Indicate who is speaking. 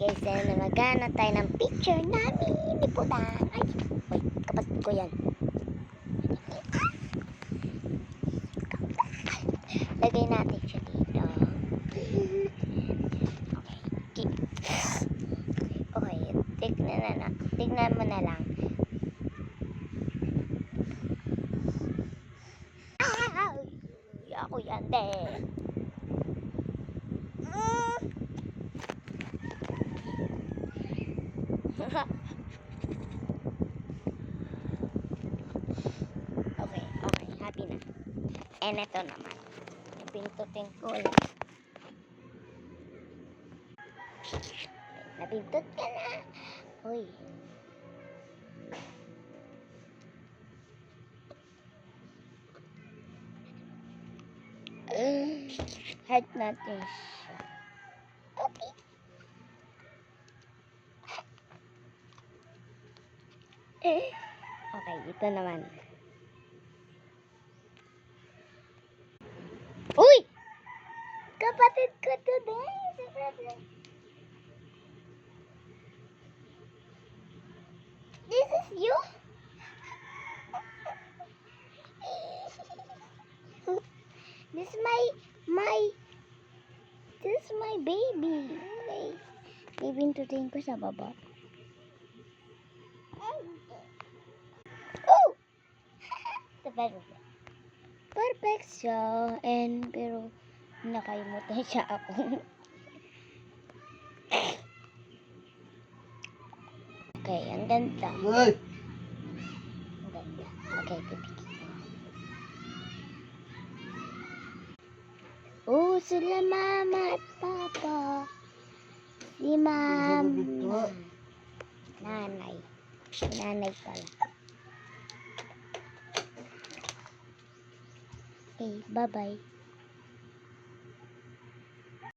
Speaker 1: guys, na magana tayo ng picture namin ni Pudang. Ay, wait, kapatid ko yan. Lagay natin siya dito. Okay, tignan mo na lang. Ako yan din. Okay, happy na. And ito naman, napindutin ko lang. Napindot ka na. Uy. Heart natin siya. Okay. Okay, ito naman. Uy! Kapatid ko today. This is you? This is my baby. Okay. Ibintutin ko sa baba. Oh! Perfect siya. Pero nakalimutan siya ako. Okay, ang ganda. Ang ganda. Okay, pipikit ko. Oh, sila mama at papa. Si mama. Nanay. Si nanay pala. Okay, bye-bye.